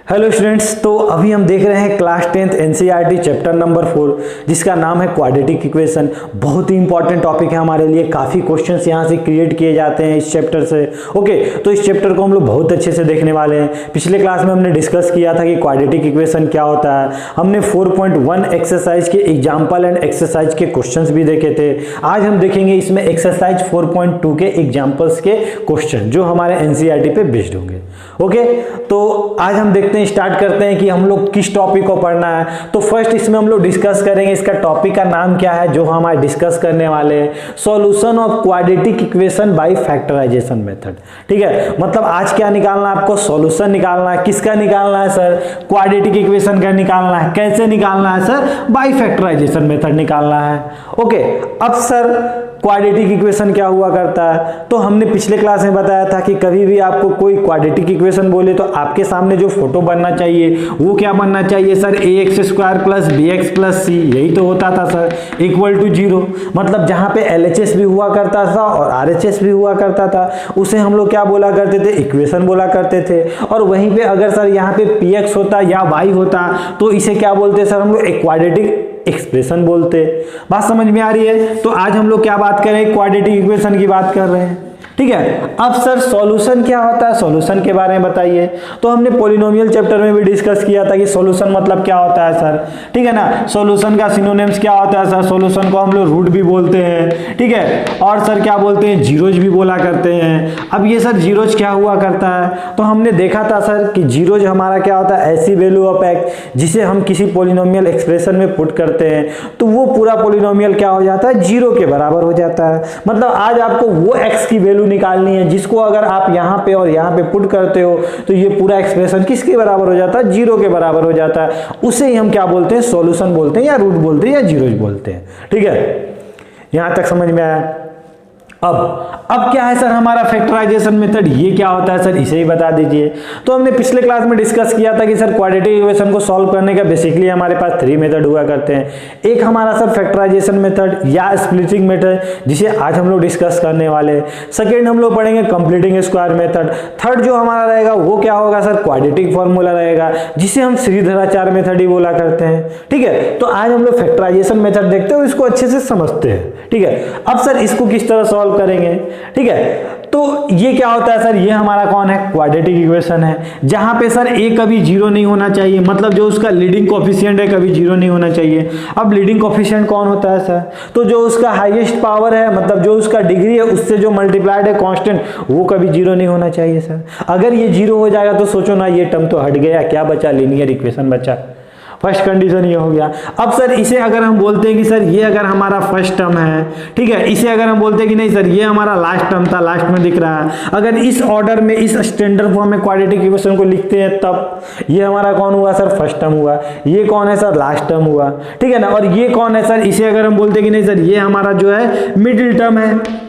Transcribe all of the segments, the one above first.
Hello students, तो अभी हम देख रहे हैं class 10th NCERT chapter number 4 जिसका नाम है क्वाड्रेटिक इक्वेशन। बहुत ही इंपॉर्टेंट टॉपिक है हमारे लिए। काफ़ी क्वेश्चंस यहाँ से क्रिएट किए जाते हैं इस चैप्टर से। ओके, तो इस चैप्टर को हम लोग बहुत अच्छे से देखने वाले हैं। पिछले क्लास में हमने डिस्कस किया था कि क्वाड्रेटिक इक्वेशन क्या होता है। हमने 4.1 एक्सरसाइज के एग्जाम्पल एंड एक्सरसाइज के क्वेश्चन भी देखे थे। आज हम देखेंगे इसमें एक्सरसाइज 4.2 के एग्जाम्पल्स के क्वेश्चन जो हमारे एनसीईआरटी पे बेस्ड होंगे। ओके, तो आज हम देखते हैं, स्टार्ट करते हैं कि हम लोग किस टॉपिक को पढ़ना है। तो फर्स्ट इसमें हम लोग डिस्कस करेंगे, इसका टॉपिक का नाम क्या है जो हम आज डिस्कस करने वाले हैं, solution of quadratic equation by factorization method. ठीक है, मतलब आज क्या निकालना है आपको, सॉल्यूशन निकालना है। किसका निकालना है सर? क्वाड्रेटिक इक्वेशन का निकालना है। कैसे निकालना है सर? बाय फैक्टराइजेशन मेथड निकालना है। ओके, अब सर क्वाड्रेटिक इक्वेशन क्या हुआ करता है? तो हमने पिछले क्लास में बताया था कि कभी भी आपको कोई क्वाड्रेटिक इक्वेशन बोले तो आपके सामने जो फोटो बनना चाहिए वो क्या बनना चाहिए sir? ax² plus bx plus c, यही तो होता था सर, इक्वल टू 0। मतलब जहां पे LHS भी हुआ करता था और RHS भी हुआ करता था उसे हम लोग क्या बोला करते थे? इक्वेशन बोला करते थे। और वहीं पे अगर सर यहाँ पे px होता या y होता तो इसे क्या बोलते सर? हम लोग एक क्वाड्रेटिक एक्सप्रेशन बोलते। बात समझ में आ रही है? तो आज हम लोग क्या बात करें? क्वाड्रेटिक इक्वेशन की बात कर रहे हैं। ठीक है, अब सर सॉल्यूशन क्या होता है, सॉल्यूशन के बारे में बताइए। तो हमने पॉलिनोमियल चैप्टर में भी डिस्कस किया था कि सॉल्यूशन मतलब क्या होता है सर। ठीक है ना, सॉल्यूशन का सिनोनिम्स क्या होता है सर? सॉल्यूशन को हम लोग रूट भी बोलते हैं। ठीक है, और सर क्या बोलते हैं? जीरोज भी बोला करते हैं। अब ये सर जीरोज क्या हुआ करता है? तो हमने देखा था सर कि जीरोज हमारा क्या होता है? ऐसी वैल्यू ऑफ एक्स जिसे हम किसी पॉलिनोमियल एक्सप्रेशन में पुट करते हैं तो वो पूरा पॉलिनोमियल क्या हो जाता है? जीरो के बराबर हो जाता है। मतलब आज आपको वो एक्स की वैल्यू निकालनी है जिसको अगर आप यहाँ पे और यहाँ पे पुट करते हो तो ये पूरा एक्सप्रेशन किसके बराबर हो जाता है? जीरो के बराबर हो जाता है। उसे ही हम क्या बोलते हैं? सॉल्यूशन बोलते हैं, या रूट बोलते हैं, या जीरोज बोलते हैं। ठीक है, यहां तक समझ में आया? अब क्या है सर हमारा फैक्टराइजेशन मेथड? ये क्या होता है सर, इसे ही बता दीजिए। तो हमने पिछले क्लास में डिस्कस किया था कि सर क्वाड्रेटिक इक्वेशन को सॉल्व करने का बेसिकली हमारे पास 3 मेथड हुआ करते हैं। एक हमारा सर फैक्टराइजेशन मेथड या स्प्लिटिंग मेथड जिसे आज हम लोग डिस्कस करने वाले हैं। सेकेंड हम लोग पढ़ेंगे कंप्लीटिंग स्क्वायर मेथड। थर्ड जो हमारा रहेगा वो क्या होगा सर? क्वाड्रेटिक फॉर्मूला रहेगा जिसे हम श्रीधराचार्य मेथड ही बोला करते हैं। ठीक है, तो आज हम लोग फैक्टराइजेशन मेथड देखते हैं, इसको अच्छे से समझते हैं। ठीक है, अब सर इसको किस तरह सॉल्व करेंगे? ठीक है, तो ये क्या होता है सर? ये हमारा कौन है? क्वाड्रेटिक इक्वेशन है जहां पे सर a कभी जीरो नहीं होना चाहिए, मतलब जो उसका लीडिंग कोएफिशिएंट है कभी जीरो नहीं होना चाहिए। अब लीडिंग कोएफिशिएंट कौन होता है सर? तो जो उसका हाईएस्ट पावर है, मतलब जो उसका डिग्री है उससे जो मल्टीप्लाइड है कांस्टेंट, वो कभी जीरो नहीं होना चाहिए सर। अगर ये जीरो हो जाएगा तो सोचो ना, ये टर्म तो हट गया, क्या बचा? लीनियर इक्वेशन बचा। फर्स्ट कंडीशन ये हो गया। अब सर इसे अगर हम बोलते हैं कि सर ये अगर हमारा फर्स्ट टर्म है, ठीक है, इसे अगर हम बोलते हैं कि नहीं सर ये हमारा लास्ट टर्म था, लास्ट में दिख रहा है, अगर इस ऑर्डर में इस स्टैंडर्ड फॉर्म में क्वाड्रेटिक इक्वेशन को लिखते हैं तब ये हमारा कौन हुआ सर? फर्स्ट टर्म हुआ। ये कौन है सर? लास्ट टर्म हुआ। ठीक है ना, और ये कौन है सर? इसे अगर हम बोलते हैं कि नहीं सर ये हमारा जो है मिडिल टर्म है।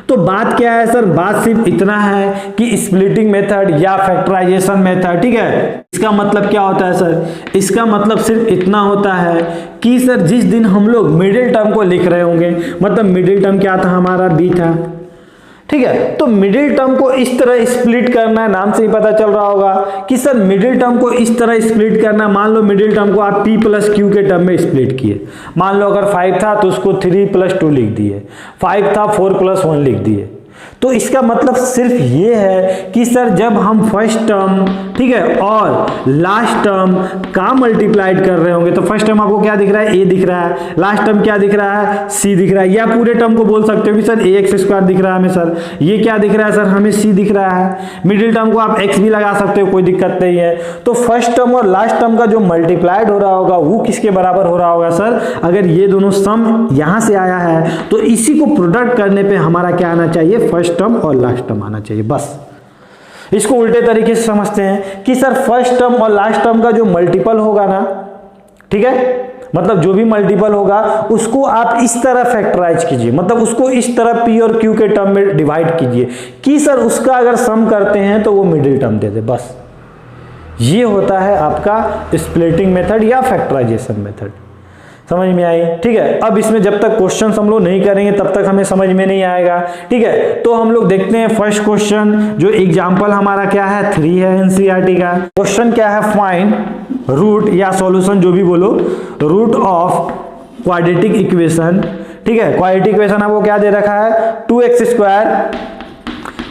तो बात क्या है सर? बात सिर्फ इतना है कि स्प्लिटिंग मेथड या फैक्टराइजेशन मेथड, ठीक है, इसका मतलब क्या होता है सर? इसका मतलब सिर्फ इतना होता है कि सर जिस दिन हम लोग मिडिल टर्म को लिख रहे होंगे, मतलब मिडिल टर्म क्या था हमारा? b था। ठीक है, तो मिडिल टर्म को इस तरह स्प्लिट करना है, नाम से ही पता चल रहा होगा कि सर मिडिल टर्म को इस तरह स्प्लिट करना। मान लो मिडिल टर्म को आप p प्लस q के टर्म में स्प्लिट किए। मान लो अगर 5 था तो उसको 3 प्लस 2 लिख दिए, 5 था 4 प्लस 1 लिख दिए। तो इसका मतलब सिर्फ ये है कि सर जब हम फर्स्ट टर्म, ठीक है, और लास्ट टर्म का मल्टीप्लाइड कर रहे होंगे तो फर्स्ट टर्म आपको क्या दिख रहा है? a दिख रहा है, लास्ट टर्म क्या दिख रहा है? c दिख रहा है। या पूरे टर्म को बोल सकते हो कि सर ax² दिख रहा है हमें सर, ये क्या दिख रहा है सर? हमें c दिख रहा है। मिडिल टर्म को आप x भी लगा सकते हो, कोई दिक्कत नहीं है। तो फर्स्ट टर्म और लास्ट टर्म का जो मल्टीप्लाइड हो रहा होगा वो किसके बराबर हो रहा होगा सर? अगर ये दोनों सम यहां से आया है तो इसी को प्रोडक्ट करने पे हमारा क्या आना चाहिए? फर्स्ट टर्म और लास्ट टर्म आना चाहिए। बस इसको उल्टे तरीके से समझते हैं कि सर फर्स्ट टर्म और लास्ट टर्म का जो मल्टीपल होगा ना, ठीक है, मतलब जो भी मल्टीपल होगा उसको आप इस तरह फैक्टराइज कीजिए, मतलब उसको इस तरह p और q के टर्म में डिवाइड कीजिए कि सर उसका अगर सम करते हैं तो वो मिडिल टर्म दे दे। बस ये होता है आपका स्प्लिटिंग मेथड या फैक्टराइजेशन मेथड। समझ में आई? ठीक है, अब इसमें जब तक क्वेश्चन हम लोग नहीं करेंगे तब तक हमें समझ में नहीं आएगा। ठीक है, तो हम लोग देखते हैं फर्स्ट क्वेश्चन, जो एग्जांपल हमारा क्या है 3 है एनसीईआरटी का। क्वेश्चन क्या है, फाइंड रूट या सॉल्यूशन जो भी बोलो, रूट ऑफ क्वाड्रेटिक इक्वेशन। ठीक है, क्वाड्रेटिक इक्वेशन आपको क्या दे रखा है, 2x²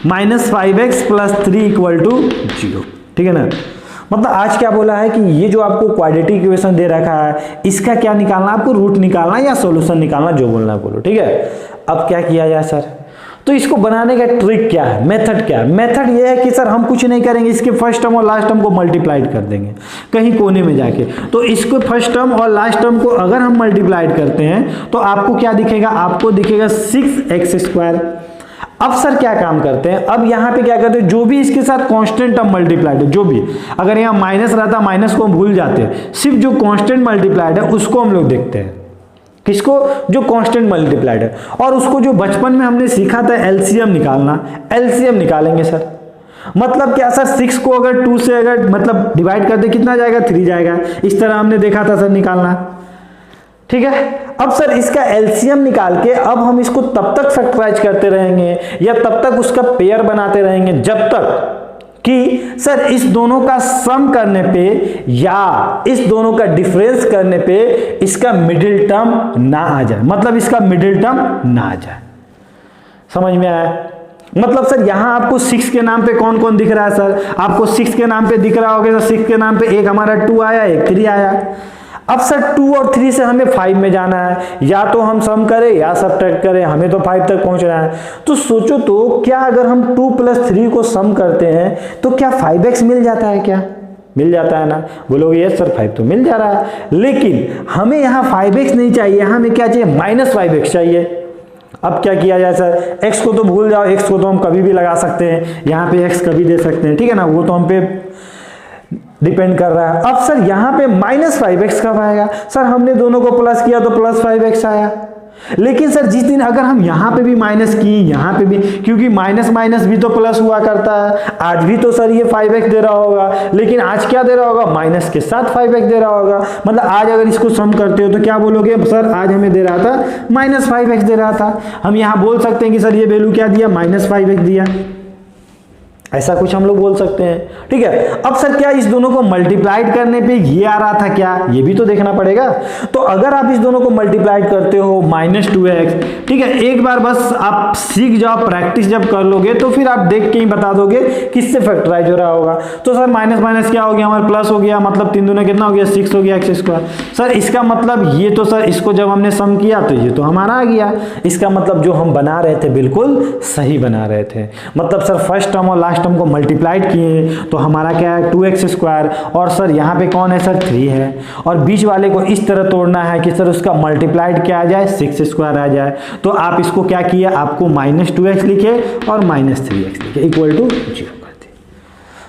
minus 5x plus 3 equal to 0। ठीक है ना, मतलब आज क्या बोला है कि ये जो आपको क्वाड्रेटिक इक्वेशन दे रखा है इसका क्या निकालना, आपको रूट निकालना या सॉल्यूशन निकालना, जो बोलना है बोलो। ठीक है, अब क्या किया जाए सर, तो इसको बनाने का ट्रिक क्या है, मेथड क्या है? मेथड ये है कि सर हम कुछ नहीं करेंगे, इसके फर्स्ट टर्म और लास्ट टर्म को मल्टीप्लाइड कर देंगे कहीं कोने में जाके। तो इसको फर्स्ट टर्म और लास्ट टर्म को अगर हम मल्टीप्लाइड करते हैं तो आपको क्या दिखेगा, आपको दिखेगा 6x²। अब सर क्या काम करते हैं, अब यहाँ पे क्या करते हैं, जो भी इसके साथ कांस्टेंट टर्म मल्टीप्लाइड है, जो भी, अगर यहाँ माइनस रहता माइनस को हम भूल जाते हैं, सिर्फ जो कांस्टेंट मल्टीप्लाइड है उसको हम लोग देखते हैं। किसको, जो कांस्टेंट मल्टीप्लाइड है। और उसको जो बचपन में हमने सीखा था एलसीएम निकालना, एलसीएम निकालेंगे सर। मतलब क्या सर, 6 को अगर 2 से अगर मतलब डिवाइड करते कितना जाएगा, 3 जाएगा। इस तरह हमने देखा था सर निकालना। ठीक है, अब सर इसका एलसीएम निकाल के अब हम इसको तब तक फैक्टराइज करते रहेंगे या तब तक उसका पेयर बनाते रहेंगे जब तक कि सर इस दोनों का सम करने पे या इस दोनों का डिफरेंस करने पे इसका मिडिल टर्म ना आ जाए, मतलब इसका मिडिल टर्म ना आ जाए। समझ में आया? मतलब सर यहां आपको 6 के नाम पे कौन कौन दिख रहा है सर, आपको 6 के नाम पे दिख रहा होगा, 6 के नाम पे एक हमारा 2 आया, एक 3 आया। अब सर 2 और 3 से हमें 5 में जाना है, या तो हम सम करें या सब्ट्रैक्ट करें, हमें तो 5 तक पहुंचना है। तो सोचो तो क्या अगर हम 2 + 3 को सम करते हैं तो क्या 5x मिल जाता है, क्या मिल जाता है ना? बोलोगे यस सर 5 तो मिल जा रहा है, लेकिन हमें यहाँ 5x नहीं चाहिए, हमें क्या चाहिए, -5x चाहिए। अब क्या किया जाए सर, x को तो भूल जाओ, x को तो हम कभी भी लगा सकते हैं, यहाँ पे x कभी दे सकते हैं। ठीक है ना, वो तो हम पे डिपेंड कर रहा है। अब सर यहाँ पे -5x कब आएगा, सर हमने दोनों को प्लस किया तो +5x आया। लेकिन सर जिस दिन अगर हम यहाँ पे भी माइनस की, यहाँ पे भी, क्योंकि माइनस माइनस भी तो प्लस हुआ करता है। आज भी तो सर ये 5x दे रहा होगा, लेकिन आज क्या दे रहा होगा, माइनस के साथ 5x दे रहा होगा। मतलब आज अगर इसको सम करते हो तो क्या बोलोगे, सर आज हमें दे रहा था -5x दे रहा था। हम यहाँ बोल सकते हैं कि सर ये वैल्यू क्या दिया, -5x दिया, ऐसा कुछ हम लोग बोल सकते हैं। ठीक है, अब सर क्या इस दोनों को मल्टीप्लाइड करने पे ये आ रहा था क्या, ये भी तो देखना पड़ेगा। तो अगर आप इस दोनों को मल्टीप्लाइड करते हो -2x, ठीक है, एक बार बस आप सीख जाओ, प्रैक्टिस जब कर लोगे तो फिर आप देख के ही बता दोगे किससे फैक्टराइज हो रहा होगा। तो सर माइनस माइनस क्या हो गया, हमारा प्लस हो गया, मतलब 3 दूना कितना हो गया, 6 हो गया x²। सर इसका मतलब ये तो सर इसको जब हमने सम किया तो ये तो हमारा आ गया। इसका मतलब जो हम बना रहे थे बिल्कुल सही बना रहे थे। मतलब सर फर्स्ट टर्म और लास्ट टर्म को मल्टीप्लाइड किए तो हमारा क्या है 2x², और सर यहाँ पे कौन है सर 3 है, और बीच वाले को इस तरह तोड़ना है कि सर उसका मल्टीप्लाइड क्या आ जाए, 6² आ जाए। तो आप इसको क्या किए, आपको -2x लिखे और -3x लिखे इक्वल टू 0।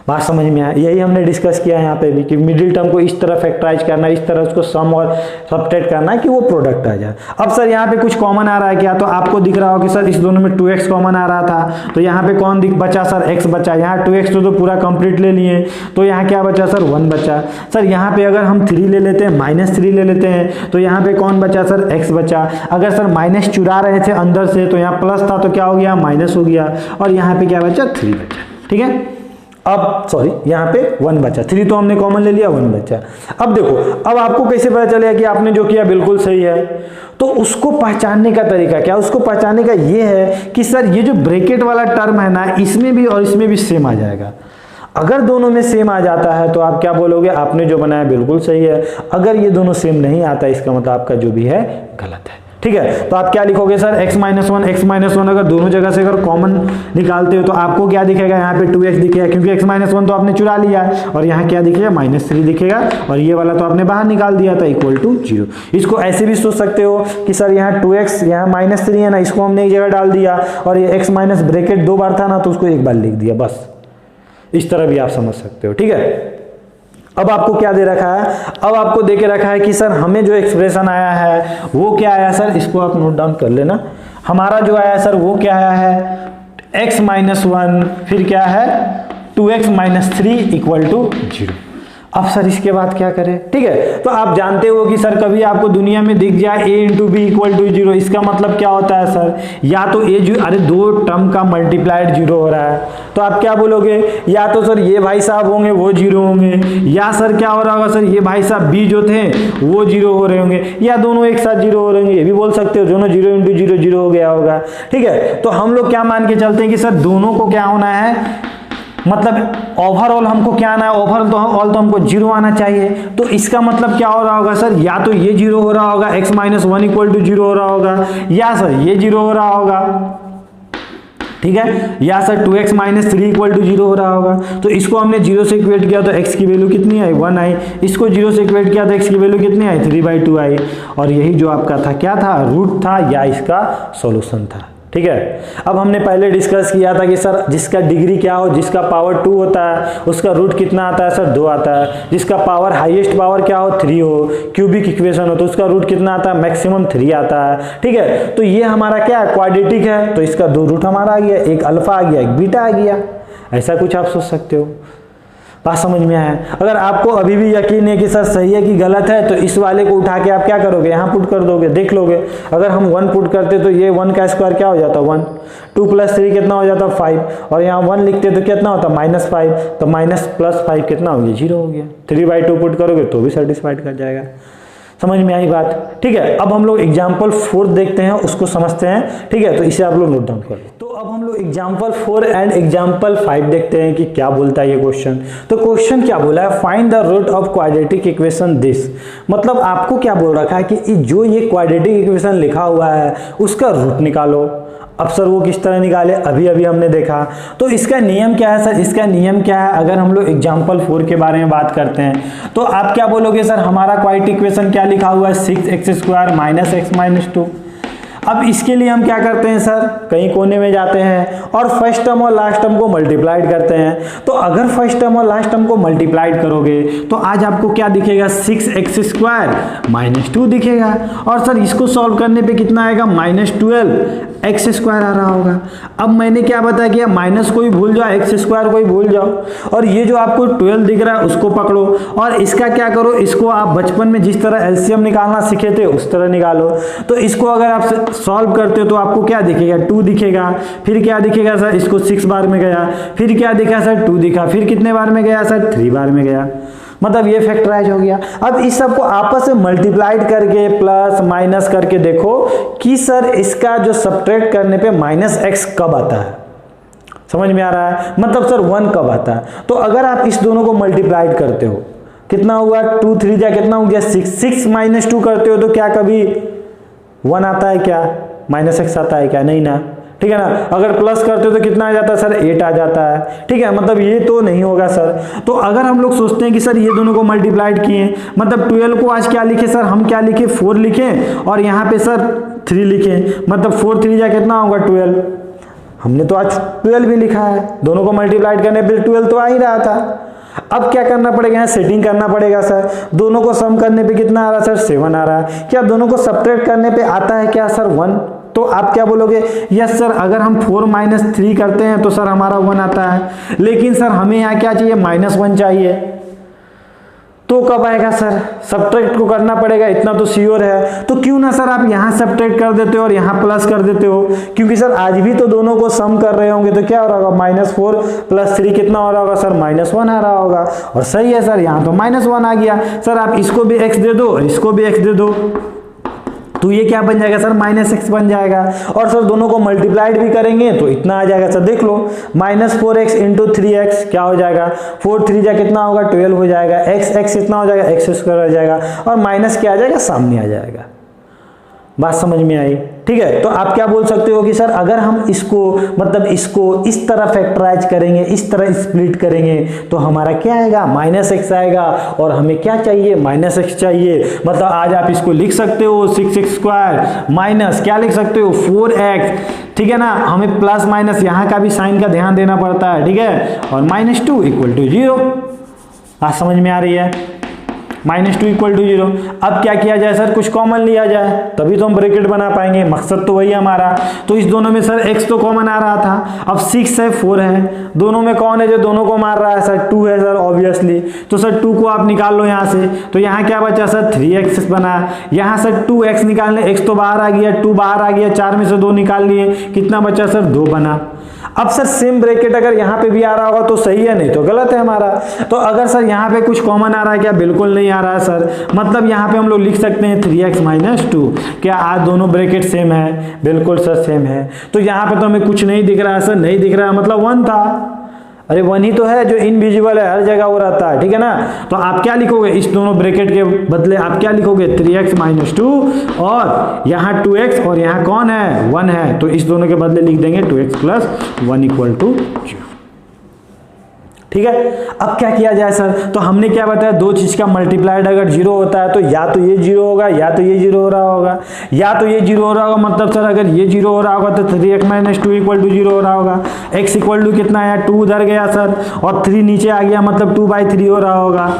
बात समझ में आया? यही हमने डिस्कस किया है यहाँ पे भी कि मिडिल टर्म को इस तरह फैक्टराइज करना है, इस तरह उसको सम और सब्ट्रैक्ट करना है कि वो प्रोडक्ट आ जाए। अब सर यहाँ पे कुछ कॉमन आ रहा है क्या, तो आपको दिख रहा हो कि सर इस दोनों में 2x कॉमन आ रहा था, तो यहाँ पे कौन बचा सर, x बचा। यहाँ 2x तो पूरा कंप्लीट ले लिए, तो यहाँ क्या बचा सर 1 बचा। सर यहाँ पे अगर हम 3 ले लेते हैं, -3 ले लेते हैं, तो यहाँ पे कौन बचा सर, x बचा। अगर सर माइनस चुरा रहे थे अंदर से तो यहाँ प्लस था तो क्या हो गया, माइनस हो गया, और यहाँ पे क्या बचा 3 बचा। ठीक है, अब सॉरी यहाँ पे 1 बचा, 3 तो हमने कॉमन ले लिया, 1 बचा। अब देखो, अब आपको कैसे पता चलेगा कि आपने जो किया बिल्कुल सही है, तो उसको पहचानने का तरीका क्या, उसको पहचानने का ये है कि सर ये जो ब्रैकेट वाला टर्म है ना, इसमें भी और इसमें भी सेम आ जाएगा। अगर दोनों में सेम आ जाता है तो आप क्या बोलोगे, आपने जो बनाया बिल्कुल सही है। अगर ये दोनों सेम नहीं आता इसका मतलब आपका जो भी है गलत है। ठीक है, तो आप क्या लिखोगे सर, x - 1 अगर दोनों जगह से अगर कॉमन निकालते हो तो आपको क्या दिखेगा, यहाँ पे 2x दिखेगा, क्योंकि x - 1 तो आपने चुरा लिया है, और यहाँ क्या दिखेगा, -3 दिखेगा, और ये वाला तो आपने बाहर निकाल दिया था इक्वल टू 0। इसको ऐसे भी सोच सकते हो कि सर यहाँ 2x, यहाँ -3 है ना, इसको हमने एक जगह डाल दिया, और ये x माइनस ब्रैकेट 2 बार था ना तो उसको एक बार लिख दिया, बस इस तरह भी आप समझ सकते हो। ठीक है, अब आपको क्या दे रखा है, अब आपको दे के रखा है कि सर हमें जो एक्सप्रेशन आया है वो क्या आया सर, इसको आप नोट डाउन कर लेना। हमारा जो आया सर वो क्या आया है, x - 1 फिर क्या है 2x - 3 इक्वल टू 0। अब सर इसके बाद क्या करें? ठीक है, तो आप जानते हो कि सर कभी आपको दुनिया में दिख जाए a into B equal to 0, इसका मतलब क्या होता है सर? या तो अरे दो टर्म का मल्टीप्लाइड 0 हो रहा है, तो आप क्या बोलोगे? या तो सर ये भाई साहब होंगे वो 0 होंगे, या सर क्या हो रहा होगा सर ये भाई साहब b जो थे वो 0 हो रहे होंगे, या दोनों एक साथ 0 हो रहे होंगे, ये भी बोल सकते हो दोनों 0 इंटू 0 0 हो गया होगा। ठीक है, तो हम लोग क्या मान के चलते हैं कि सर दोनों को क्या होना है, मतलब ओवरऑल हमको क्या आना है, ओवरऑल तो हमको 0 आना चाहिए। तो इसका मतलब क्या हो रहा होगा सर? या तो ये 0 हो रहा होगा, x माइनस 1 इक्वल टू 0 हो रहा होगा, या सर ये 0 हो रहा होगा, ठीक है, या sir 2x minus 3 equal to 0 हो रहा होगा। तो इसको हमने 0 से इक्वेट किया तो x की वैल्यू कितनी आई? 1 आई। इसको 0 से इक्वेट किया तो x की वैल्यू कितनी आई? 3/2 आई। और यही जो आपका था क्या था? रूट था या इसका सॉल्यूशन था। ठीक है, अब हमने पहले डिस्कस किया था कि सर जिसका डिग्री क्या हो, जिसका पावर 2 होता है उसका रूट कितना आता है सर? 2 आता है। जिसका पावर हाईएस्ट पावर क्या हो? 3 हो, क्यूबिक इक्वेशन हो, तो उसका रूट कितना आता है? मैक्सिमम 3 आता है। ठीक है, तो ये हमारा क्या है? क्वाड्रेटिक है, तो इसका 2 रूट हमारा आ गया, एक अल्फा आ गया एक बीटा आ गया। ऐसा कुछ आप सोच सकते हो। बात समझ में आया? अगर आपको अभी भी यकीन है कि सर सही है कि गलत है, तो इस वाले को उठा के आप क्या करोगे? यहाँ पुट कर दोगे, देख लोगे। अगर हम 1 पुट करते तो ये 1 का स्क्वायर क्या हो जाता? 1, 2 प्लस 3 कितना हो जाता? 5, और यहाँ 1 लिखते तो कितना होता? -5, तो माइनस प्लस 5 कितना हो गया? 0 हो गया। 3/2 पुट करोगे तो भी सेटिस्फाइड कर जाएगा। समझ में आई बात? ठीक है, अब हम लोग एग्जाम्पल 4 देखते हैं, उसको समझते हैं। ठीक है, तो इसे आप लोग नोट डाउन कर लो। तो अब हम लोग एग्जाम्पल 4 एंड एग्जाम्पल 5 देखते हैं कि क्या बोलता है ये क्वेश्चन। तो क्वेश्चन क्या बोला है? Find the root of quadratic equation this. मतलब आपको क्या बोल रखा है कि जो ये क्वाड्रेटिक इक्वेशन लिखा हुआ है उसका रूट निकालो। अब सर वो किस तरह निकाले? अभी हमने देखा। तो इसका नियम क्या है सर? इसका नियम क्या है? अगर हम लोग एग्जाम्पल 4 के बारे में बात करते हैं तो आप क्या बोलोगे? सर हमारा क्वाड्रेटिक इक्वेशन क्या लिखा हुआ है? 6x² minus x minus 2। अब इसके लिए हम क्या करते हैं सर? कहीं कोने में जाते हैं और फर्स्ट टर्म और लास्ट टर्म को मल्टीप्लाइड करते हैं। तो अगर फर्स्ट टर्म और लास्ट टर्म को मल्टीप्लाइड करोगे तो आज आपको क्या दिखेगा? 6x² माइनस 2 दिखेगा। और सर इसको सॉल्व करने पे कितना आएगा? -12x² आ रहा होगा। अब मैंने क्या बताया कि माइनस को ही भूल जाओ, x² को ही भूल जाओ, और ये जो आपको 12 दिख रहा है उसको पकड़ो और इसका क्या करो? इसको आप बचपन में जिस तरह एलसीएम निकालना सीखे थे उस तरह निकालो। तो इसको अगर आप सॉल्व करते हो तो आपको क्या दिखेगा? 2 दिखेगा। फिर क्या दिखेगा सर? इसको 6 बार में गया, फिर क्या दिखा सर? 2 दिखा, फिर कितने बार में गया सर? 3 बार में गया। मतलब ये फैक्टराइज हो गया। अब इस सबको आपस में मल्टीप्लाइड करके प्लस माइनस करके देखो कि सर इसका जो सब्ट्रैक्ट करने पे -x कब आता है। समझ में आ रहा है? मतलब सर 1 कब आता है। तो अगर आप इस दोनों को मल्टीप्लाइड करते हो कितना हुआ? 2 3 जा कितना हो गया? 6। 6 माइनस 2 करते हो तो क्या कभी 1 आता है क्या? -x आता है क्या? नहीं ना। ठीक है ना। अगर प्लस करते हो तो कितना आ जाता है सर? 8 आ जाता है। ठीक है, मतलब ये तो नहीं होगा सर। तो अगर हम लोग सोचते हैं कि सर ये दोनों को मल्टीप्लाइड किए, मतलब 12 को आज क्या लिखे सर? हम क्या लिखे? 4 लिखें, और यहाँ पे सर 3 लिखें, मतलब 4 3 जा कितना होगा? 12। हमने तो आज 12 भी लिखा है, दोनों को मल्टीप्लाइड करने पर 12 तो आ ही रहा था। अब क्या करना पड़ेगा? यहाँ सेटिंग करना पड़ेगा सर। दोनों को सम करने पे कितना आ रहा है सर? 7 आ रहा है। क्या दोनों को सब्ट्रैक्ट करने पे आता है क्या सर? 1। तो आप क्या बोलोगे? यस सर, अगर हम 4 माइनस 3 करते हैं तो सर हमारा 1 आता है, लेकिन सर हमें यहाँ क्या चाहिए? -1 चाहिए। तो कब आएगा सर? सब्ट्रैक्ट को करना पड़ेगा, इतना तो श्योर है। तो क्यों ना सर आप यहाँ सब्ट्रैक्ट कर देते हो और यहाँ प्लस कर देते हो, क्योंकि सर आज भी तो दोनों को सम कर रहे होंगे। तो क्या हो रहा होगा? -4 + 3 कितना हो रहा होगा सर? -1 आ रहा होगा। और सही है सर, यहाँ तो -1 आ गया। सर आप इसको भी x दे दो और इसको भी x दे दो, तो ये क्या बन जाएगा सर? -x बन जाएगा। और सर दोनों को मल्टीप्लाइड भी करेंगे तो इतना आ जाएगा सर, देख लो, -4x × 3x क्या हो जाएगा? 4 3 जा कितना होगा? 12 हो जाएगा। x कितना हो जाएगा? x² हो जाएगा, और माइनस क्या आ जाएगा? सामने आ जाएगा। बात समझ में आई? ठीक है, तो आप क्या बोल सकते हो कि सर अगर हम इसको मतलब इसको इस तरह फैक्टराइज करेंगे, इस तरह स्प्लिट करेंगे तो हमारा क्या आएगा? -x आएगा। और हमें क्या चाहिए? -x चाहिए। मतलब आज आप इसको लिख सकते हो 6x² माइनस क्या लिख सकते हो? 4x। ठीक है ना। हमें प्लस माइनस यहाँ का भी साइन का ध्यान देना पड़ता है। ठीक है, और -2 = 0। बात समझ में आ रही है? -2 इक्वल टू 0। अब क्या किया जाए सर, कुछ कॉमन लिया जाए तभी तो हम ब्रैकेट बना पाएंगे, मकसद तो वही हमारा। तो इस दोनों में सर x तो कॉमन आ रहा था, अब 6 है 4 है, दोनों में कौन है जो दोनों को मार रहा है सर, 2 है सर ऑब्वियसली। तो सर 2 को आप निकाल लो यहाँ से, तो यहाँ क्या बचा सर 3x बना, यहाँ सर 2x निकालने, x तो बाहर आ गया, 2 बाहर आ गया, 4 में से 2 निकाल लिए, कितना बचा सर 2 बना। अब सर सेम ब्रैकेट अगर यहाँ पे भी आ रहा होगा तो सही है, नहीं तो गलत है हमारा। तो अगर सर यहाँ पे कुछ कॉमन आ रहा है क्या, बिल्कुल नहीं आ रहा है सर, मतलब यहाँ पे हम लोग लिख सकते हैं 3x - 2। क्या आज दोनों ब्रैकेट सेम है, बिल्कुल सर सेम है। तो यहाँ पे तो हमें कुछ नहीं दिख रहा है सर, नहीं दिख रहा है मतलब 1 था, अरे 1 ही तो है जो इनविजिबल है, हर जगह वो रहता है, ठीक है ना। तो आप क्या लिखोगे, इस दोनों ब्रैकेट के बदले आप क्या लिखोगे 3x - 2 और यहाँ 2x और यहाँ कौन है 1 है, तो इस दोनों के बदले लिख देंगे 2x + 1 इक्वल टू 0। ठीक है, अब क्या किया जाए सर, तो हमने क्या बताया, दो चीज का मल्टीप्लाइड अगर 0 होता है तो या तो ये 0 होगा या तो ये 0 हो रहा होगा, या तो ये 0 हो रहा होगा, मतलब सर अगर ये 0 हो रहा होगा तो 3x - 2 इक्वल टू 0 हो रहा होगा, x इक्वल टू कितना है 2 उधर गया सर और 3 नीचे आ गया, मतलब 2/3 हो रहा होगा।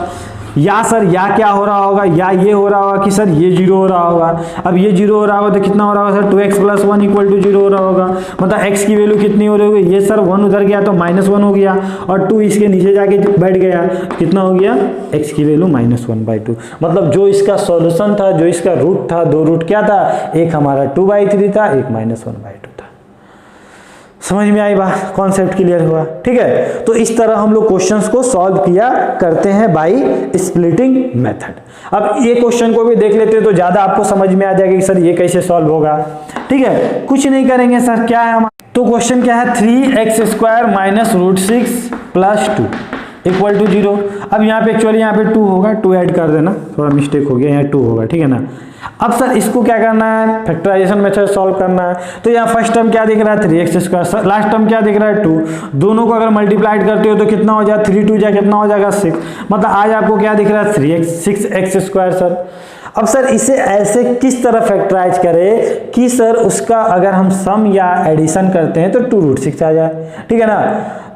या सर या क्या हो रहा होगा, या ये हो रहा होगा कि सर ये 0 हो रहा होगा। अब ये 0 हो रहा होगा तो कितना हो रहा होगा सर 2x + 1 इक्वल टू 0 हो रहा होगा, मतलब x की वैल्यू कितनी हो रही होगी, ये सर 1 उधर गया तो -1 हो गया और 2 इसके नीचे जाके बैठ गया, कितना हो गया x की वैल्यू -1/2। मतलब जो इसका सॉल्यूशन था, जो इसका रूट था, दो रूट क्या था, एक हमारा 2/3 था, एक -1/2 था। समझ में आई बात, कॉन्सेप्ट क्लियर हुआ। ठीक है, तो इस तरह हम लोग क्वेश्चंस को सॉल्व किया करते हैं बाय स्प्लिटिंग मेथड। अब ये क्वेश्चन को भी देख लेते हैं तो ज्यादा आपको समझ में आ जाएगा कि सर ये कैसे सॉल्व होगा। ठीक है, कुछ नहीं करेंगे सर, क्या है हमारा, तो क्वेश्चन क्या है 3x² - √6 + 2 इक्वल टू 0। अब यहाँ पे एक्चुअली यहाँ पे 2 होगा, 2 ऐड कर देना, थोड़ा मिस्टेक हो गया, यहाँ 2 होगा, ठीक है ना। अब सर इसको क्या करना है, फैक्टराइजेशन मेथड सॉल्व करना है। तो यहाँ फर्स्ट टर्म क्या दिख रहा है 3x², लास्ट टर्म क्या दिख रहा है 2, दोनों को अगर मल्टीप्लाइड करते हो तो कितना हो जाएगा 3 2 जा कितना हो जाएगा 6, मतलब आज आपको क्या दिख रहा है 6x² सर। अब सर इसे ऐसे किस तरह फैक्टराइज करें कि सर उसका अगर हम सम या एडिशन करते हैं तो 2√6 आ जाए, ठीक है ना।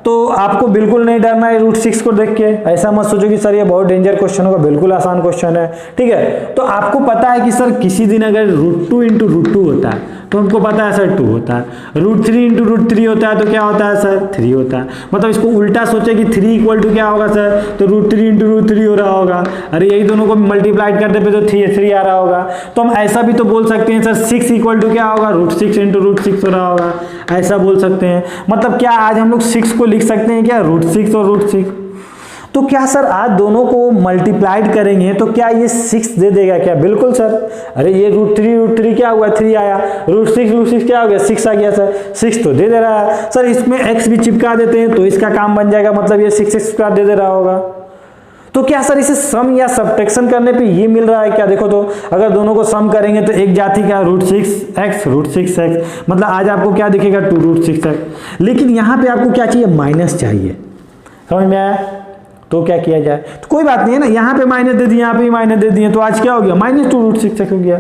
तो आपको बिल्कुल नहीं डरना है √6 को देख के, ऐसा मत सोचो कि सर ये बहुत डेंजर क्वेश्चन होगा, बिल्कुल आसान क्वेश्चन है। ठीक है, तो आपको पता है कि सर किसी दिन अगर √2 × √2 होता है तो हमको पता है सर 2 होता है, √3 × √3 होता है तो क्या होता है सर 3 होता है। मतलब इसको उल्टा सोचे कि 3 इक्वल टू क्या होगा सर, तो √3 × √3 हो रहा होगा, अरे यही दोनों को मल्टीप्लाइड करते पे तो 3 आ रहा होगा। तो हम ऐसा भी तो बोल सकते हैं सर 6 इक्वल टू क्या होगा √6 × √6 हो रहा होगा, ऐसा बोल सकते हैं। मतलब क्या आज हम लोग 6 को लिख सकते हैं क्या √6 और √6, तो क्या सर आज दोनों को मल्टीप्लाइड करेंगे तो क्या ये 6 दे देगा क्या, बिल्कुल सर। अरे ये √3 क्या हुआ 3 आया, √6 क्या हो गया 6 आ गया सर, 6 तो दे दे रहा है सर। इसमें x भी चिपका देते हैं तो इसका काम बन जाएगा, मतलब ये 6x² दे दे रहा होगा। तो क्या सर इसे सम या सब्ट्रैक्शन करने पे ये मिल रहा है क्या, देखो तो अगर दोनों को सम करेंगे तो एक जाति का √6x, मतलब आज आपको क्या दिखेगा 2√6x, लेकिन यहाँ पे आपको क्या चाहिए माइनस चाहिए, समझ में आया। तो क्या किया जाए, तो कोई बात नहीं है ना, यहाँ पे माइनस दे दिए, यहाँ पे माइनस दे दिए, तो आज क्या हो गया -2√6x हो गया।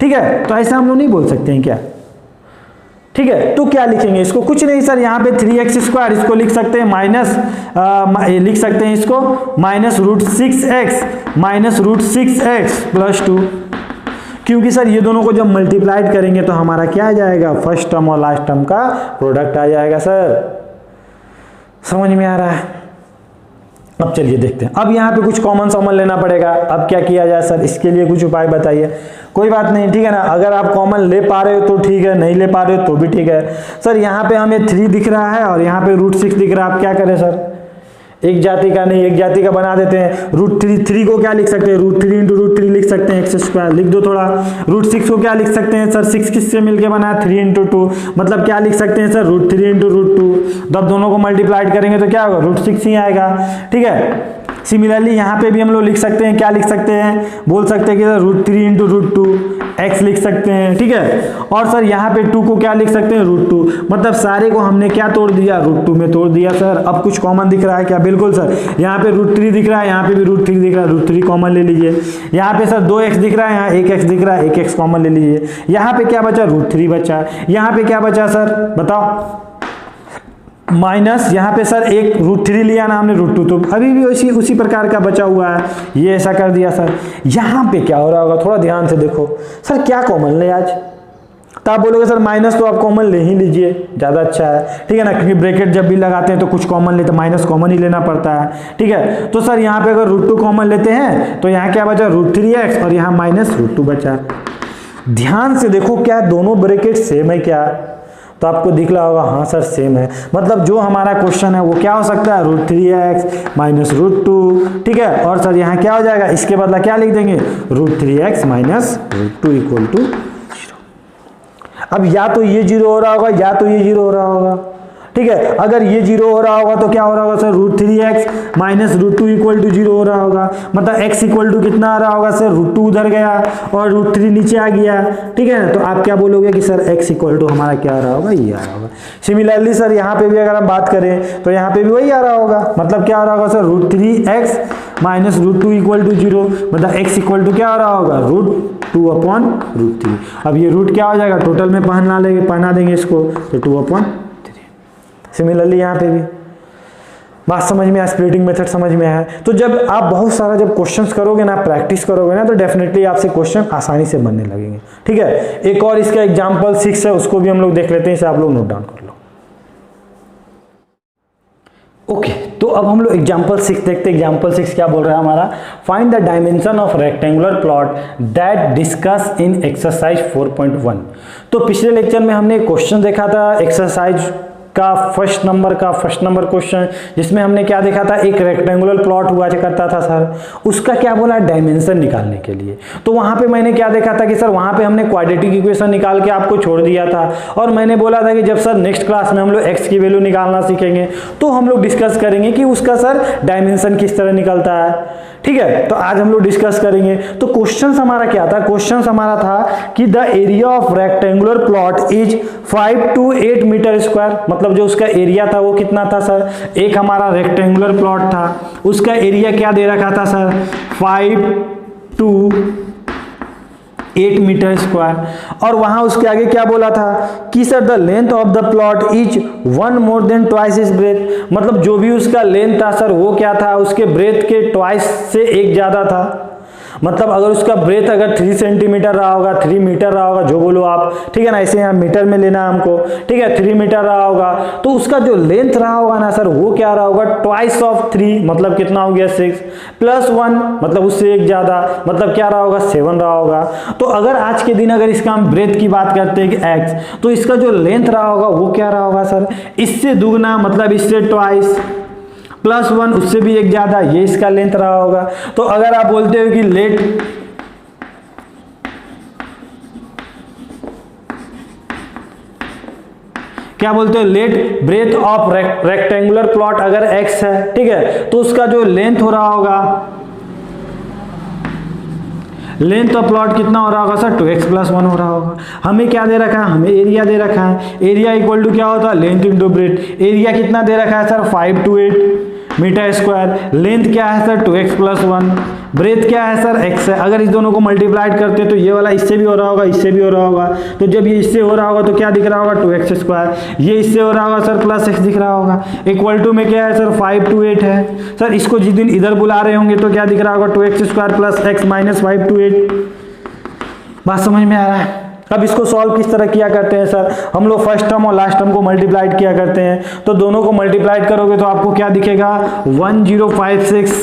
ठीक है, तो ऐसा हम लोग नहीं बोल सकते हैं क्या। ठीक है, तो क्या लिखेंगे इसको, कुछ नहीं सर, यहाँ पे 3x², इसको लिख सकते हैं लिख सकते हैं इसको -√6x + 2, क्योंकि सर ये दोनों को जब मल्टीप्लाइड करेंगे तो हमारा क्या आ जाएगा, फर्स्ट टर्म और लास्ट टर्म का प्रोडक्ट आ जाएगा सर। समझ में आ रहा है। अब चलिए देखते हैं, अब यहाँ पे कुछ कॉमन लेना पड़ेगा। अब क्या किया जाए सर, इसके लिए कुछ उपाय बताइए। कोई बात नहीं, ठीक है ना, अगर आप कॉमन ले पा रहे हो तो ठीक है, नहीं ले पा रहे हो तो भी ठीक है। सर यहाँ पे हमें 3 दिख रहा है और यहाँ पे √6 दिख रहा है, आप क्या करें सर, एक जाति का नहीं एक जाति का बना देते हैं। √3 को क्या लिख सकते हैं, √3 × √3 लिख सकते हैं, x² लिख दो थोड़ा। √6 को क्या लिख सकते हैं सर, 6 किससे मिलके बना है 3 × 2, मतलब क्या लिख सकते हैं सर √3 × √2। जब दोनों को मल्टीप्लाइड करेंगे तो क्या होगा √6 ही आएगा। ठीक है, सिमिलरली यहाँ पे भी हम लोग लिख सकते हैं, क्या लिख सकते हैं, बोल सकते हैं कि √3 × √2 x लिख सकते हैं। ठीक है, और सर यहाँ पे 2 को क्या लिख सकते हैं √2, मतलब सारे को हमने क्या तोड़ दिया √2 में तोड़ दिया सर। अब कुछ कॉमन दिख रहा है क्या, बिल्कुल सर, यहाँ पे √3 दिख रहा है, यहाँ पे भी √3 दिख रहा है, √3 कॉमन ले लीजिए। यहाँ पे सर 2x दिख रहा है, यहाँ 1x दिख रहा है, 1x कॉमन ले लीजिए। यहाँ पे क्या बचा √3 बचा, यहाँ पे क्या बचा सर बताओ, माइनस यहाँ पे सर एक √3 लिया ना हमने √2, तो अभी भी उसी प्रकार का बचा हुआ है, ये ऐसा कर दिया सर। यहाँ पे क्या हो रहा होगा, थोड़ा ध्यान से देखो सर, क्या कॉमन ले आज, तो आप बोलोगे सर माइनस तो आप कॉमन ले ही लीजिए, ज़्यादा अच्छा है, ठीक है ना, क्योंकि ब्रैकेट जब भी लगाते हैं तो कुछ कॉमन लेते, माइनस कॉमन ही लेना पड़ता है, ठीक है। तो सर यहाँ पे अगर √2 कॉमन लेते हैं तो यहाँ क्या बचा, √3x, और यहाँ -√2 बचा। ध्यान से देखो क्या दोनों ब्रैकेट सेम है क्या, तो आपको दिख रहा होगा हाँ सर सेम है, मतलब जो हमारा क्वेश्चन है वो क्या हो सकता है, √3x -√2, ठीक है। और सर यहाँ क्या हो जाएगा, इसके बदला क्या लिख देंगे, √3x -√2 = 0। अब या तो ये 0 हो रहा होगा या तो ये 0 हो रहा होगा, ठीक है। अगर ये 0 हो रहा होगा तो क्या हो रहा होगा सर, √3x -√2 = 0 हो रहा होगा, मतलब x = कितना आ रहा होगा सर, √2 उधर गया और √3 नीचे आ गया, ठीक है ना। तो आप क्या बोलोगे कि सर x = हमारा क्या आ रहा होगा, ये आ रहा होगा। सिमिलरली सर यहाँ पे भी अगर हम बात करें तो यहाँ पे भी वही आ रहा होगा, मतलब क्या आ रहा होगा सर, √3x -√2 = 0, मतलब x = क्या आ रहा होगा, √2/√3। अब ये रूट क्या हो जाएगा, टोटल में पहना देंगे इसको, तो 2/3। सिमिलरली यहाँ पे भी बात समझ में आया, स्प्लिटिंग मेथड समझ में आया। तो जब आप बहुत सारा जब क्वेश्चंस करोगे ना, प्रैक्टिस करोगे ना, तो डेफिनेटली आपसे क्वेश्चन आसानी से बनने लगेंगे, ठीक है। एक और इसका एग्जांपल 6 है, उसको भी हम लोग देख लेते हैं, इसे आप लोग नोट डाउन कर लो। ओके, तो अब हम लोग एग्जांपल 6 देखते हैं। एग्जांपल 6 क्या बोल रहा है हमारा, find the dimension of rectangular plot that discuss in exercise 4.1। तो पिछले लेक्चर में हमने क्वेश्चन देखा था एक्सरसाइज का फर्स्ट नंबर क्वेश्चन, जिसमें हमने क्या देखा था, एक रेक्टेंगुलर प्लॉट हुआ करता था सर, उसका क्या बोला, डायमेंशन निकालने के लिए। तो वहां पे मैंने क्या देखा था कि सर वहां पे हमने क्वाड्रेटिक इक्वेशन निकाल के आपको छोड़ दिया था, और मैंने बोला था कि जब सर नेक्स्ट क्लास में हम लोग x की वैल्यू निकालना सीखेंगे तो हम लोग डिस्कस करेंगे कि उसका सर डायमेंशन किस तरह निकलता है, ठीक है। तो आज हम लोग डिस्कस करेंगे। तो क्वेश्चन हमारा क्या था, क्वेश्चन हमारा था कि the area of rectangular plot is 5 to 8 metre square, मतलब जो उसका एरिया था वो कितना था सर, एक हमारा रेक्टेंगुलर प्लॉट था, उसका एरिया क्या दे रखा था सर, 5 to 8 मीटर स्क्वायर, और वहां उसके आगे क्या बोला था कि sir the length of the plot is 1 more than twice is breadth, मतलब जो भी उसका लेंथ था सर वो क्या था, उसके ब्रेथ के ट्वाइस से एक ज्यादा था। मतलब अगर उसका ब्रेथ अगर 3 सेंटीमीटर रहा होगा, 3 मीटर रहा होगा, जो बोलो आप, ठीक है ना, ऐसे यहाँ मीटर में लेना हमको, ठीक है, 3 मीटर रहा होगा, तो उसका जो लेंथ रहा होगा ना सर वो क्या रहा होगा, ट्वाइस ऑफ 3, मतलब कितना हो गया 6 + 1, मतलब उससे एक ज्यादा, मतलब क्या रहा होगा, 7 रहा होगा। तो अगर आज के दिन अगर इसका हम ब्रेथ की बात करते हैं कि x, तो इसका जो लेंथ रहा होगा वो क्या रहा होगा सर, इससे दुगना, मतलब इससे ट्वाइस +1, उससे भी एक ज्यादा, ये इसका लेंथ रहा होगा। तो अगर आप बोलते हो कि लेट क्या बोलते हो, let breadth of rectangular plot अगर x है, ठीक है, तो उसका जो लेंथ हो रहा होगा, लेंथ ऑफ प्लॉट कितना हो रहा होगा सर, 2x + 1 हो रहा होगा। हमें क्या दे रखा है, हमें एरिया दे रखा है, एरिया इक्वल टू क्या होता है, लेंथ इंटू ब्रेथ। एरिया कितना दे रखा है sir, 5 to 8 metre square. Length क्या है सर, 2x + 1। ब्रेथ क्या है सर, x है। अगर इस दोनों को मल्टीप्लाइड करते तो ये वाला इससे भी हो रहा होगा, इससे भी हो रहा होगा, तो जब ये इससे हो रहा होगा तो क्या दिख रहा होगा, 2x²। ये इससे हो रहा होगा सर, +x दिख रहा होगा। इक्वल टू में क्या है सर, 5 to 8 है सर। इसको जिस दिन इधर बुला रहे होंगे तो क्या दिख रहा होगा, 2x² + x - 5 to 8। बात समझ में आ रहा है। अब इसको सॉल्व किस तरह किया करते हैं सर, हम लोग फर्स्ट टर्म और लास्ट टर्म को मल्टीप्लाइड किया करते हैं। तो दोनों को मल्टीप्लाइड करोगे तो आपको क्या दिखेगा, 1056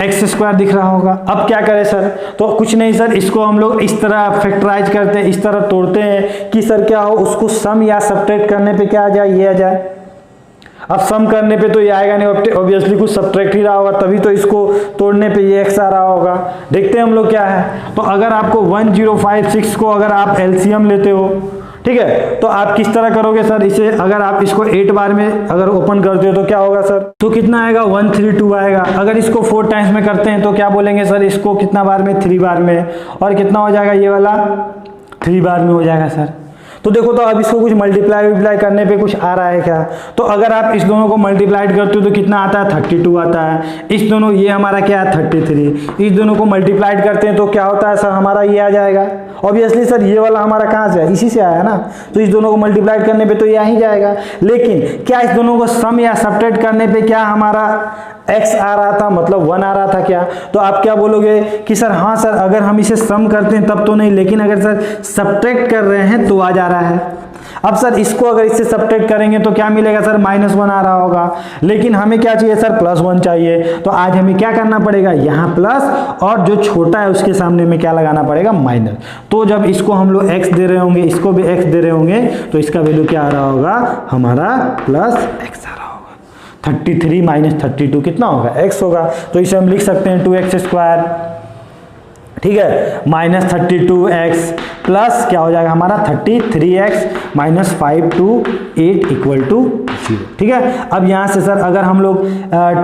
x² दिख रहा होगा। अब क्या करें सर, तो कुछ नहीं सर, इसको हम लोग इस तरह फैक्टराइज करते हैं, इस तरह तोड़ते हैं कि सर क्या हो, उसको सम या सब्ट्रैक्ट करने पे क्या आ जाए, ये आ जाए। अब सम करने पे तो ये आएगा नहीं, ऑब्वियसली कुछ सब्ट्रैक्ट ही रहा होगा, तभी तो इसको तोड़ने पे ये x आ रहा होगा। देखते हैं हम लोग क्या है। तो अगर आपको 1056 को अगर आप एलसीएम लेते हो, ठीक है, तो आप किस तरह करोगे सर, इसे अगर आप इसको 8 बार में अगर ओपन करते हो तो क्या होगा सर, तो कितना आएगा, 132 आएगा। अगर इसको 4 टाइम्स में करते हैं तो क्या बोलेंगे सर, इसको कितना बार में, 3 बार में, और कितना हो जाएगा, ये वाला 3 बार में हो जाएगा सर। तो देखो, तो अब इसको कुछ मल्टीप्लाई करने पे कुछ आ रहा है क्या, तो अगर आप इस दोनों को मल्टीप्लाइड करते हो तो कितना आता है, 32 आता है। इस दोनों, ये हमारा क्या है, 33। इस दोनों को मल्टीप्लाइड करते हैं तो क्या होता है सर, हमारा ये आ जाएगा ऑब्वियसली सर ये वाला हमारा कहाँ से है, इसी से आया ना, तो इस दोनों को मल्टीप्लाई करने पे तो ये आ ही जाएगा। लेकिन क्या इस दोनों को सम या सब्ट्रैक्ट करने पे क्या हमारा x आ रहा था, मतलब 1 आ रहा था क्या? तो आप क्या बोलोगे कि सर हाँ सर अगर हम इसे सम करते हैं तब तो नहीं, लेकिन अगर सर सब्ट्रैक्ट कर रहे हैं तो आ जा रहा है। अब सर इसको अगर इससे सब्ट्रैक्ट करेंगे तो क्या मिलेगा सर, -1 आ रहा होगा, लेकिन हमें क्या चाहिए सर, +1 चाहिए। तो आज हमें क्या करना पड़ेगा, यहाँ प्लस और जो छोटा है उसके सामने में क्या लगाना पड़ेगा, माइनस। तो जब इसको हम लोग x दे रहे होंगे, इसको भी x दे रहे होंगे, तो इसका वैल्यू क्या आ रहा होगा, हमारा +x आ रहा होगा। 33 - 32 कितना होगा, x होगा। तो इसे हम लिख सकते हैं 2x², ठीक है, -32x प्लस क्या हो जाएगा हमारा 33x -5 to 8 = 0। ठीक है, अब यहाँ से सर अगर हम लोग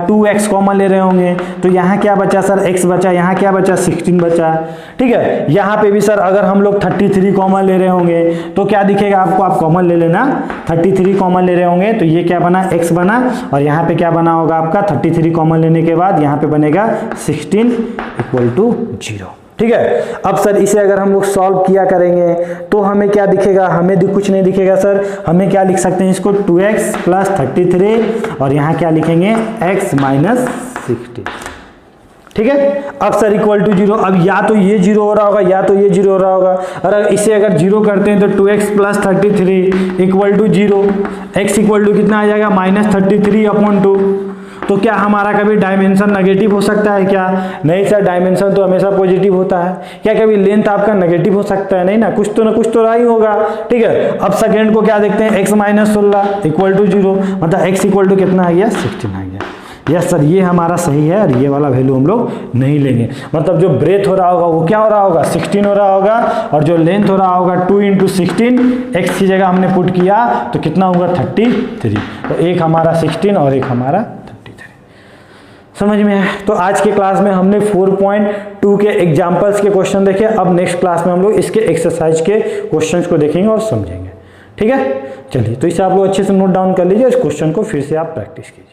2x कॉमन ले रहे होंगे तो यहाँ क्या बचा सर, x बचा, यहाँ क्या बचा 16 बचा। ठीक है, यहाँ पे भी सर अगर हम लोग 33 कॉमन ले रहे होंगे तो क्या दिखेगा आपको, आप कॉमन ले लेना, 33 कॉमन ले रहे होंगे तो ये क्या बना, x बना, और यहाँ पे क्या बना होगा आपका 33 कॉमन लेने के बाद यहाँ पे बनेगा 16 = 0। ठीक है, अब सर इसे अगर हम लोग सॉल्व किया करेंगे तो हमें क्या दिखेगा, हमें कुछ नहीं दिखेगा सर, हमें क्या लिख सकते हैं इसको 2x + 33 और यहाँ क्या लिखेंगे x - 16। ठीक है, अब सर = 0। अब या तो ये 0 हो रहा होगा या तो ये 0 हो रहा होगा। और इसे अगर 0 करते हैं तो 2x + 33 = 0, x = कितना आ जाएगा, -33/2। तो क्या हमारा कभी डायमेंशन नेगेटिव हो सकता है क्या, नहीं सर, डायमेंशन तो हमेशा पॉजिटिव होता है। क्या कभी लेंथ आपका नेगेटिव हो सकता है, नहीं ना, कुछ तो रहा ही होगा। ठीक है, अब सेकेंड को क्या देखते हैं, x - 16 = 0, मतलब x = कितना आ गया, 16 आ गया। यस सर, ये हमारा सही है और ये वाला वैल्यू हम लोग नहीं लेंगे। मतलब जो ब्रेथ हो रहा होगा वो क्या हो रहा होगा, 16 हो रहा होगा, और जो लेंथ हो रहा होगा 2 × 16, x की जगह हमने पुट किया तो कितना होगा 33। तो एक हमारा 16 और एक हमारा, समझ में है। तो आज के क्लास में हमने 4.2 के एग्जाम्पल्स के क्वेश्चन देखे। अब नेक्स्ट क्लास में हम लोग इसके एक्सरसाइज के क्वेश्चंस को देखेंगे और समझेंगे। ठीक है, चलिए, तो इसे आप लोग अच्छे से नोट डाउन कर लीजिए, इस क्वेश्चन को फिर से आप प्रैक्टिस कीजिए।